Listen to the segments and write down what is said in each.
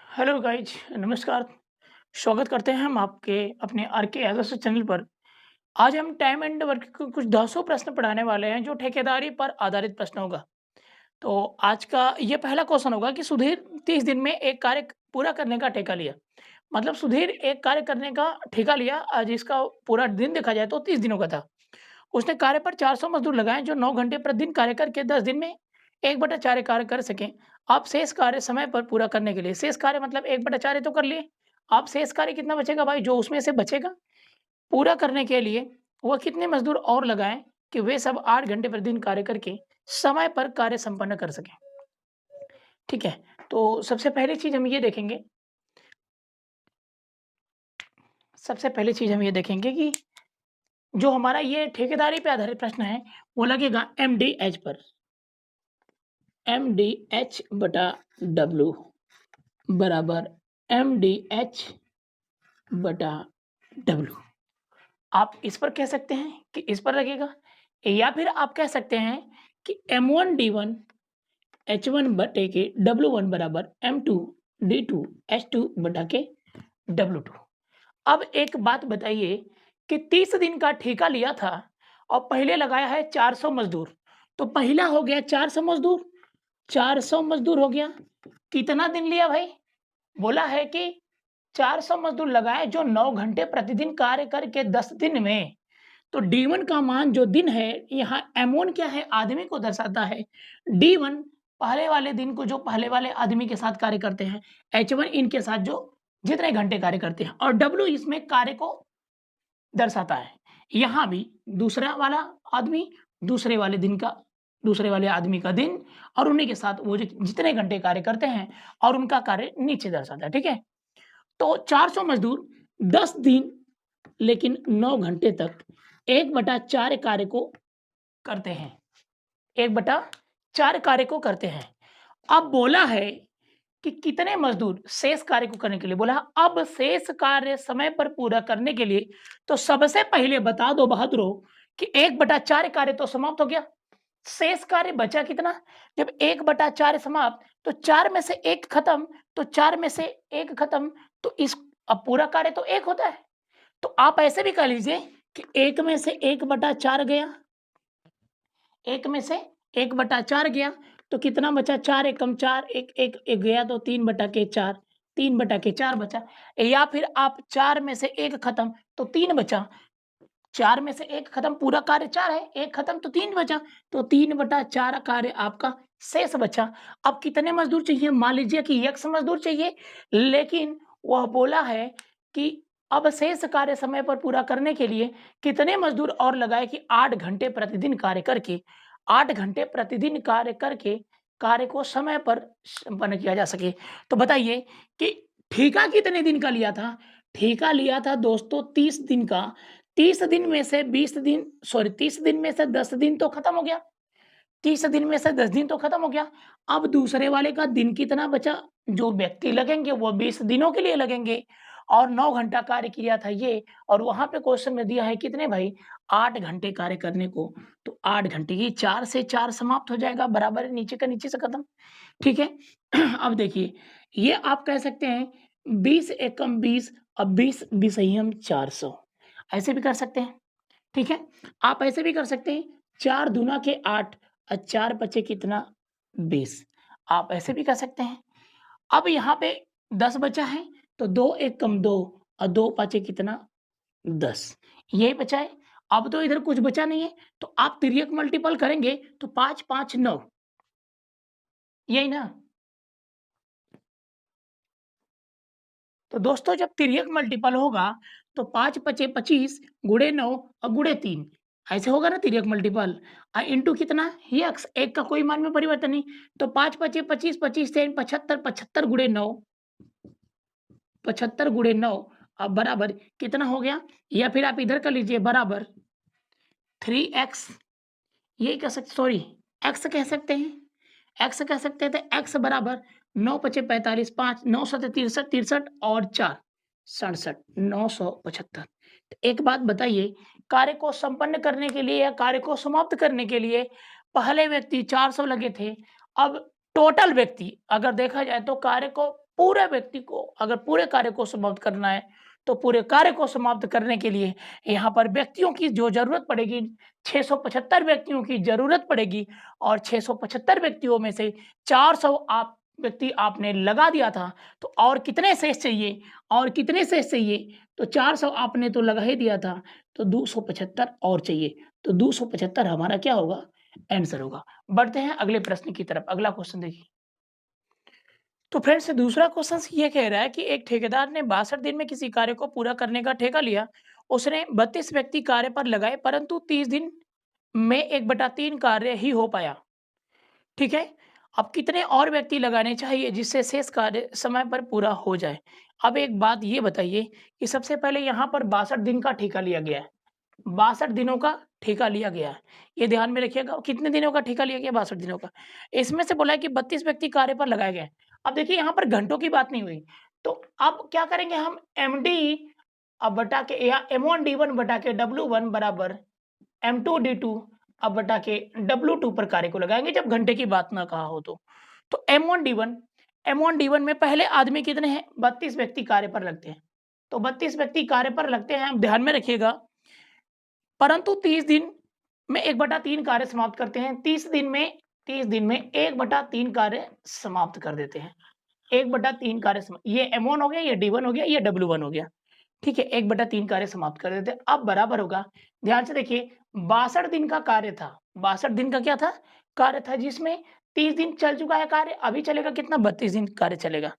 Hello guys, नमस्कार। स्वागत करते हैं हम आपके अपने आरके एजर्स चैनल पर। आज हम टाइम एंड वर्क के कुछ 200 प्रश्न पढ़ाने वाले हैं जो ठेकेदारी पर आधारित प्रश्न होगा। तो आज का ये पहला क्वेश्चन होगा कि सुधीर 30 दिन में एक कार्य पूरा करने का ठेका लिया। मतलब सुधीर एक कार्य करने का ठेका लिया, जिसका पूरा दिन देखा जाए तो 30 दिनों का था। उसने कार्य पर 400 मजदूर लगाए जो 9 घंटे प्रतिदिन कार्य करके 10 दिन में 1/4 कार्य कर सकें। आप शेष कार्य समय पर पूरा करने के लिए शेष कार्य मतलब 1/4 तो कर लिए। आप शेष कार्य कितना बचेगा भाई, जो उसमें से बचेगा पूरा करने के लिए वह कितने मजदूर और लगाएँ कि वे सब 8 घंटे प्रतिदिन कार्य करके समय पर कार्य संपन्न कर सकें। ठीक है? तो सबसे पहली चीज़ हम ये देखेंगे सबसे पहली चीज़ हम ये देखेंगे कि जो हमारा ये ठेकेदारी पे आधारित प्रश्न है, वो लगेगा एमडीएच पर। MDH/W बराबर MDH/W। आप इस पर कह सकते हैं कि इस पर लगेगा, या फिर आप कह सकते हैं कि M1D1 H1 बटे के W1 बराबर M2D2 H2 बटा के W2। अब एक बात बताइए कि 30 दिन का ठेका लिया था और पहले लगाया है 400 मजदूर। तो पहला हो गया 400 मजदूर, 400 मजदूर हो गया। कितना दिन लिया भाई? बोला है कि 400 मजदूर लगाए जो 9 घंटे प्रतिदिन कार्य करके 10 दिन में। तो D1 का मान जो दिन है, यहाँ M1 क्या है? आदमी को दर्शाता है। D1 पहले वाले दिन को, जो पहले वाले आदमी के साथ कार्य करते हैं। H1 इनके साथ जो जितने घंटे कार्य करते हैं, और W इसमें कार्य को दर्शाता है। यहाँ भी दूसरा वाला आदमी दूसरे वाले दिन का, दूसरे वाले आदमी का दिन, और उन्हीं के साथ वो जो जितने घंटे कार्य करते हैं और उनका कार्य नीचे दर्शाता है। ठीक है? तो 400 मजदूर 10 दिन लेकिन 9 घंटे तक 1/4 कार्य को करते हैं। 1/4 कार्य को करते हैं। अब बोला है कि कितने मजदूर शेष कार्य को करने के लिए बोला। अब शेष कार्य समय पर पूरा करने के लिए तो सबसे पहले बता दो बहादुरों कि 1/4 कार्य तो समाप्त हो गया। शेष कार्य बचा कितना? जब 1/4 समाप्त तो 4 में से 1 खत्म, तो 4 में से 1 खत्म, तो इस अब पूरा कार्य तो 1 होता है। तो आप ऐसे भी कह लीजिए कि 1 में से 1/4 गया, 1 में से 1/4 गया, तो कितना बचा? 4 एकम 4, 1 गया तो 3/4, 3/4 बचा। या फिर आप 4 में से 1 खत्म तो 3 बचा। 4 में से 1 खत्म, पूरा कार्य 4 है, 1 खत्म तो 3 बचा, तो 3/4 कार्य आपका शेष बचा। अब कितने मजदूर चाहिए? मान लीजिए कि x मजदूर चाहिए, लेकिन वह बोला है कि अब शेष कार्य समय पर पूरा करने के लिए कितने मजदूर और लगाए कि 8 घंटे प्रतिदिन कार्य करके, 8 घंटे प्रतिदिन कार्य करके कार्य को समय पर संपन्न किया जा सके। तो बताइए कि ठेका कितने दिन का लिया था? ठेका लिया था दोस्तों 30 दिन का। 30 दिन में से 30 दिन में से 10 दिन तो खत्म हो गया। 30 दिन में से 10 दिन तो खत्म हो गया। अब दूसरे वाले का दिन कितना बचा? जो व्यक्ति लगेंगे वो 20 दिनों के लिए लगेंगे, और 9 घंटा कार्य किया था ये, और वहाँ पे क्वेश्चन में दिया है कितने भाई? 8 घंटे कार्य करने को। तो 8 घंटे की 4 से 4 समाप्त हो जाएगा, बराबर है, नीचे का नीचे से खत्म। ठीक है? अब देखिए, ये आप कह सकते हैं 20 एकम 20 और 20 बिसहम 400, ऐसे भी कर सकते हैं। ठीक है? आप ऐसे भी कर सकते हैं 4 दूना के 8 और 4 बचे कितना? 20। आप ऐसे भी कर सकते हैं। अब यहाँ पे 10 बचा है, तो 2 एकम 2 और 2 पाँचे कितना? 10। यही बचा है। अब तो इधर कुछ बचा नहीं है, तो आप तिर्यक मल्टीपल करेंगे तो 5 5 9, यही ना? तो दोस्तों जब तिर्यक मल्टीपल होगा तो 5 पचे 25 गुणे 9 और गुणे 3, ऐसे होगा ना तिर्यक मल्टीपल। इंटू कितना? यक्स, 1 का कोई मान में परिवर्तन नहीं। तो 5 पचे 25, 25 से 75, 75 गुणे 9, 75 गुणे 9, अब बराबर कितना हो गया? या फिर आप इधर कर लीजिए बराबर 3x, यही कह सकते, सॉरी x कह सकते हैं, x कह सकते हैं। तो x बराबर 9 पचे 45, 5 9 सते 63, 63 और 4 67, 975। तो एक बात बताइए, कार्य को संपन्न करने के लिए या कार्य को समाप्त करने के लिए पहले व्यक्ति 400 लगे थे। अब टोटल व्यक्ति अगर देखा जाए तो कार्य को पूरे व्यक्ति को अगर पूरे कार्य को समाप्त करना है, तो पूरे कार्य को समाप्त करने के लिए यहाँ पर व्यक्तियों की जो ज़रूरत पड़ेगी, 675 व्यक्तियों की ज़रूरत पड़ेगी और 675 व्यक्तियों में से 400 व्यक्ति आपने लगा दिया था, तो और कितने शेष चाहिए और कितने शेष चाहिए? तो 400 आपने तो लगा ही दिया था, तो 275 और चाहिए, तो 275 हमारा क्या होगा? आंसर होगा। बढ़ते हैं अगले प्रश्न की तरफ, अगला क्वेश्चन देखिए। तो फ्रेंड्स दूसरा क्वेश्चन ये कह रहा है कि एक ठेकेदार ने 62 दिन में किसी कार्य को पूरा करने का ठेका लिया। उसने 32 व्यक्ति कार्य पर लगाए, परंतु 30 दिन में 1/3 कार्य ही हो पाया। ठीक है? अब कितने और व्यक्ति लगाने चाहिए जिससे शेष कार्य समय पर पूरा हो जाए? अब एक बात ये बताइए कि सबसे पहले यहाँ पर 62 दिन का ठेका लिया गया है। 62 दिनों का ठेका लिया गया है। ये ध्यान में रखिएगा, कितने दिनों का ठेका लिया गया? 62 दिनों का। इसमें से बोला है कि 32 व्यक्ति कार्य पर लगाए गए। अब देखिए यहाँ पर घंटों की बात नहीं हुई। तो अब क्या करेंगे हम एमडी अब बटा के या M1 D1 बटा के W1 बराबर M2 D2 अब बटा के W2 पर कार्य को लगाएँगे जब घंटे की बात ना कहा हो तो। तो M1 D1 में पहले आदमी कितने हैं? 32 व्यक्ति कार्य पर लगते हैं। तो 32 व्यक्ति कार्य पर लगते हैं, आप ध्यान में रखिएगा। परंतु 30 दिन में 1/3 कार्य समाप्त करते हैं। 30 दिन में 1/3 कार्य समाप्त कर देते हैं। 1/3 कार्य ये M1 हो गया, ये D1 हो गया, ये W1 हो गया। ठीक है, 1/3 कार्य समाप्त कर देते हैं। अब बराबर होगा, ध्यान से देखिए 62 दिन का कार्य था। 62 दिन का क्या था? कार्य था जिसमें 30 दिन चल चुका है कार्य, अभी चलेगा कितना? 32 दिन कार्य चलेगा।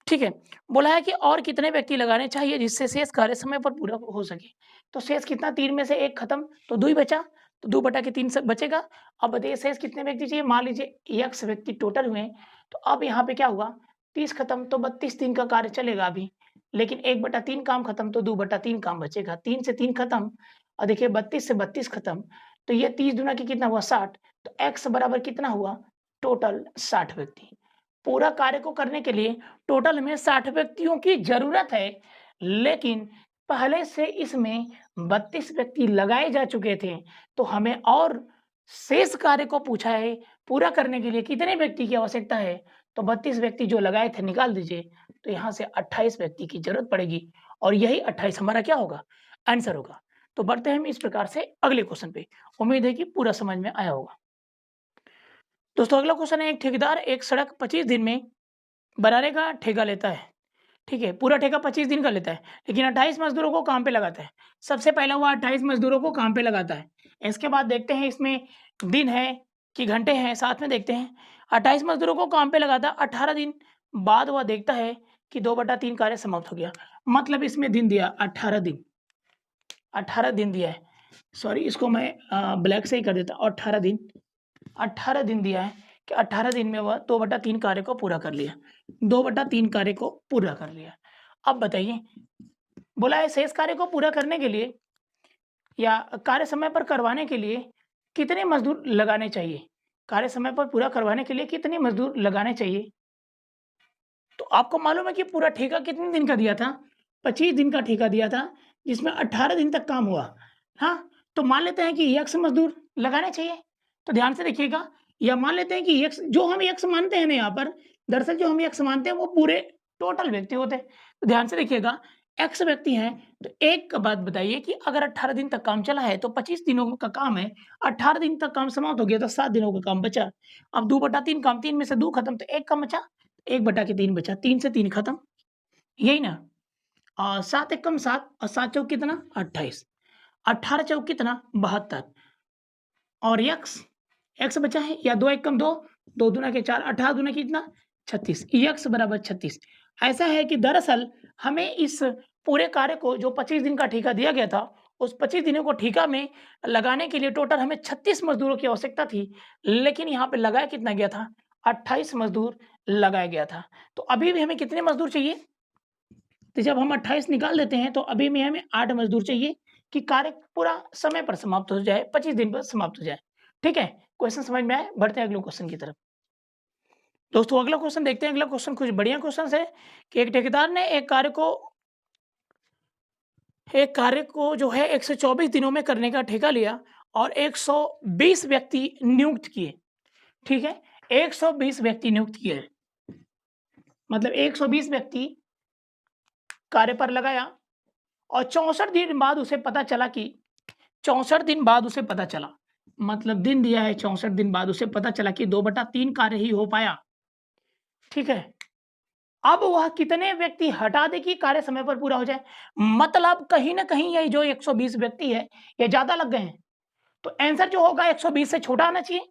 ठीक है, बोला है कि और कितने व्यक्ति लगाने चाहिए जिससे शेष कार्य समय पर पूरा हो सके। तो शेष कितना? 3 में से 1 खत्म, तो 2 ही बचा, तो 2 बटा के 3 से बचेगा। अब बताइए शेष कितने व्यक्ति चाहिए? मान लीजिए x व्यक्ति टोटल हुए, तो अब यहाँ पे क्या हुआ? 30 खत्म, तो 32 दिन का कार्य चलेगा अभी, लेकिन 1/3 काम खत्म, तो 2/3 काम बचेगा। 3 से 3 खत्म और देखिए 32 से 32 खत्म, तो ये 30 दूना की कितना हुआ? 60, तो x बराबर कितना हुआ? टोटल 60 व्यक्ति। पूरा कार्य को करने के लिए टोटल हमें 60 व्यक्तियों की ज़रूरत है, लेकिन पहले से इसमें 32 व्यक्ति लगाए जा चुके थे, तो हमें और शेष कार्य को पूछा है, पूरा करने के लिए कितने व्यक्ति की आवश्यकता है? तो 32 व्यक्ति जो लगाए थे निकाल दीजिए, तो यहाँ से 28 व्यक्ति की ज़रूरत पड़ेगी और यही 28 हमारा क्या होगा? आंसर होगा। तो बढ़ते हैं हम इस प्रकार से अगले क्वेश्चन पे। उम्मीद है कि पूरा समझ में आया होगा। दोस्तों अगला क्वेश्चन है, एक ठेकेदार एक सड़क 25 दिन में बनाने का ठेका लेता है। ठीक है, पूरा ठेका 25 दिन का लेता है, लेकिन 28 मज़दूरों को काम पे लगाता है। सबसे पहला वो 28 मज़दूरों को काम पे लगाता है। इसके बाद देखते हैं इसमें दिन है कि घंटे हैं, साथ में देखते हैं। 28 मज़दूरों को काम पे लगाता है, 18 दिन बाद वह देखता है कि 2/3 कार्य समाप्त हो गया। मतलब इसमें दिन दिया 18 दिन, 18 दिन दिया है। सॉरी, इसको मैं ब्लैक से ही कर देता हूँ। 18 दिन दिया है कि 18 दिन में वह 2/3 कार्य को पूरा कर लिया। 2/3 कार्य को पूरा कर लिया। अब बताइए, बोला है शेष कार्य को पूरा करने के लिए या कार्य समय पर करवाने के लिए कितने मज़दूर लगाने चाहिए? कार्य समय पर पूरा करवाने के लिए कितने मज़दूर लगाने चाहिए? तो आपको मालूम है कि पूरा ठेका कितने दिन का दिया था? 25 दिन का ठेका दिया था, जिसमें 18 दिन तक काम हुआ। हाँ, तो मान लेते हैं कि x मज़दूर लगाने चाहिए। तो ध्यान से देखिएगा, या मान लेते हैं कि x जो हम x मानते हैं ना यहाँ पर, दरअसल जो हम x मानते हैं वो पूरे टोटल व्यक्ति होते हैं। तो ध्यान से देखिएगा, x व्यक्ति हैं, तो एक बात बताइए कि अगर 18 दिन तक काम चला है तो 25 दिनों का काम है, 18 दिन तक काम समाप्त हो गया तो 7 दिनों का काम बचा। अब 2/3 काम, 3 में से 2 खत्म तो 1 कम बचा, 1/3 बचा, 3 से 3 खत्म, यही ना? 7 एक कम 7 और 7 चौक कितना? 28, 18 चौक कितना? 72 और x बचा है, या 2 एक कम 2, 2 दूना के 4, 18 दूना कितना? 36, x बराबर 36। ऐसा है कि दरअसल हमें इस पूरे कार्य को जो 25 दिन का ठेका दिया गया था, उस 25 दिनों को ठेका में लगाने के लिए टोटल हमें 36 मज़दूरों की आवश्यकता थी, लेकिन यहाँ पे लगाया कितना गया था? 28 मज़दूर लगाया गया था। तो अभी भी हमें कितने मज़दूर चाहिए? तो जब हम 28 निकाल देते हैं तो अभी में हमें 8 मज़दूर चाहिए कि कार्य पूरा समय पर समाप्त हो जाए, 25 दिन पर समाप्त हो जाए। ठीक है? क्वेश्चन समझ में आया? बढ़ते हैं अगले क्वेश्चन की तरफ। दोस्तों अगला क्वेश्चन देखते हैं। अगला क्वेश्चन कुछ बढ़िया क्वेश्चन है कि एक ठेकेदार ने एक कार्य को जो है 124 दिनों में करने का ठेका लिया और 120 व्यक्ति नियुक्त किए। ठीक है? 120 व्यक्ति नियुक्त किए। मतलब 120 व्यक्ति कार्य पर लगाया और 64 दिन बाद उसे पता चला कि 64 दिन बाद उसे पता चला, मतलब दिन दिया है 64 दिन बाद उसे पता चला कि 2/3 कार्य ही हो पाया। ठीक है, अब वह कितने व्यक्ति हटा दे कि कार्य समय पर पूरा हो जाए? मतलब कहीं ना कहीं ये जो 120 व्यक्ति है ये ज्यादा लग गए हैं, तो आंसर जो होगा 120 से छोटा आना चाहिए।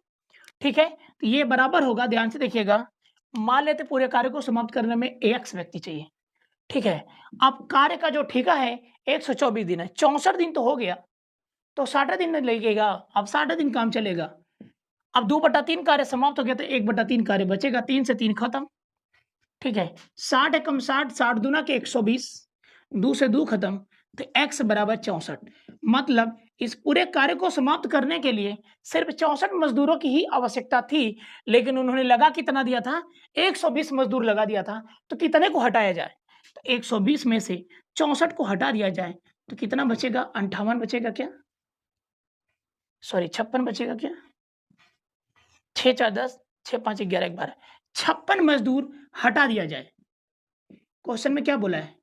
ठीक है, तो ये बराबर होगा, ध्यान से देखिएगा, मान लेते पूरे कार्य को समाप्त करने में x व्यक्ति चाहिए। ठीक है, अब कार्य का जो ठेका है 124 दिन है, 64 दिन तो हो गया, तो 60 दिन लगेगा। अब 60 दिन काम चलेगा। अब 2/3 कार्य समाप्त हो गया तो 1/3 कार्य बचेगा, 3 से 3 खत्म। ठीक है, 60 एकम 60, 60 दूना के 120, 2 से 2 खत्म, तो x बराबर 64। मतलब इस पूरे कार्य को समाप्त करने के लिए सिर्फ 64 मजदूरों की ही आवश्यकता थी, लेकिन उन्होंने लगा कितना दिया था? 120 मजदूर लगा दिया था। तो कितने को हटाया जाए? तो 120 में से 64 को हटा दिया जाए तो कितना बचेगा? 58 बचेगा क्या? सॉरी 56 बचेगा क्या? 6 4 10, 6 5 11 12, 56 मजदूर हटा दिया जाए। क्वेश्चन में क्या बोला है?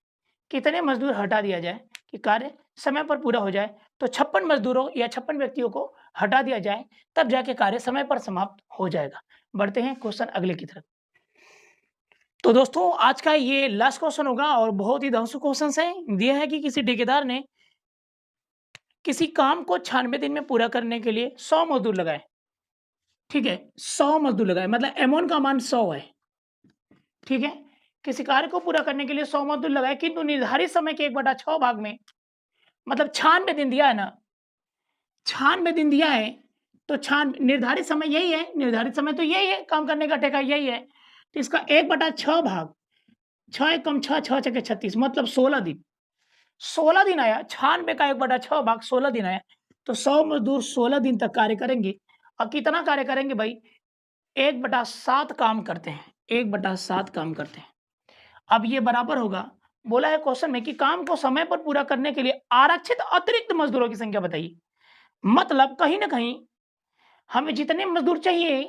कितने मजदूर हटा दिया जाए कि कार्य समय पर पूरा हो जाए? तो 56 मजदूरों या 56 व्यक्तियों को हटा दिया जाए, तब जाके कार्य समय पर समाप्त हो जाएगा। बढ़ते हैं क्वेश्चन अगले की तरफ। तो दोस्तों आज का ये लास्ट क्वेश्चन होगा और बहुत ही धांसू क्वेश्चन है। दिया है कि किसी ठेकेदार ने किसी काम को 96 दिन में पूरा करने के लिए 100 मजदूर लगाए। ठीक है, 100 मजदूर लगाए, मतलब एमोन का मान 100 है। ठीक है, किसी कार्य को पूरा करने के लिए 100 मजदूर लगाए, किंतु निर्धारित समय के 1/6 भाग में, मतलब 96 दिन दिया है ना, 96 दिन दिया है, तो निर्धारित समय यही है, निर्धारित समय तो यही है, काम करने का ठेका यही है, तो इसका 1/6 भाग, 6 एकम 6, 6 छके 36, मतलब 16 दिन। 16 दिन आया, 96 का 1/6 भाग 16 दिन आया, तो 100 मजदूर 16 दिन तक कार्य करेंगे। और कितना कार्य करेंगे भाई? 1/7 काम करते हैं, 1/7 काम करते हैं। अब ये बराबर होगा, बोला है क्वेश्चन में कि काम को समय पर पूरा करने के लिए आरक्षित अतिरिक्त मजदूरों की संख्या बताइए। मतलब कहीं ना कहीं हमें जितने मजदूर चाहिए,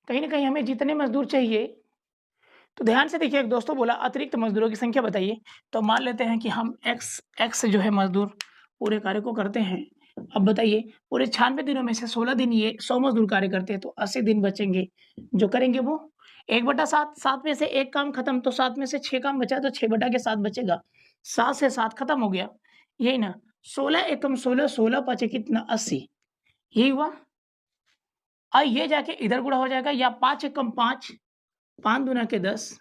कहीं ना कहीं हमें जितने मजदूर चाहिए, तो ध्यान से देखिए, एक दोस्तों बोला अतिरिक्त मजदूरों की संख्या बताइए। तो मान लेते हैं कि हम एक्स जो है मजदूर पूरे कार्य को करते हैं। अब बताइए, पूरे 96 दिनों में से 16 दिन ये 100 मजदूर कार्य करते हैं, तो 80 दिन बचेंगे, जो करेंगे वो 1/7, 7 में से 1 काम खत्म, तो 7 में से 6 काम बचा, तो 6/7 बचेगा। 7 से 7 खत्म हो गया, यही ना। 16 एकम 16, 16 पाँचे कितना? 80, यही हुआ। और ये जाके इधर गुणा हो जाएगा, या 5 एकम 5, 5 दूना के 10,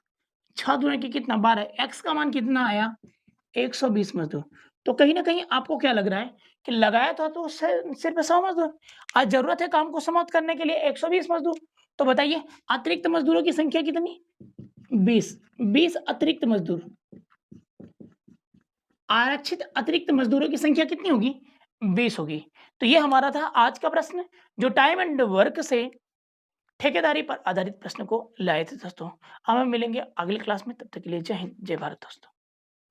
6 दूना के कितना? 12, एक्स का मान कितना आया? 120 मजदूर। तो कहीं न कहीं आपको क्या लग रहा है कि लगाया था तो सिर्फ 100 मजदूर, आज ज़रूरत है काम को समाप्त करने के लिए 120 मजदूर। तो बताइए अतिरिक्त मजदूरों की संख्या कितनी? 20, 20 अतिरिक्त मजदूर। आरक्षित अतिरिक्त मजदूरों की संख्या कितनी होगी? 20 होगी। तो ये हमारा था आज का प्रश्न, जो टाइम एंड वर्क से ठेकेदारी पर आधारित प्रश्न को लाए थे दोस्तों। अब हम मिलेंगे अगली क्लास में, तब तक के लिए जय हिंद, जय भारत दोस्तों।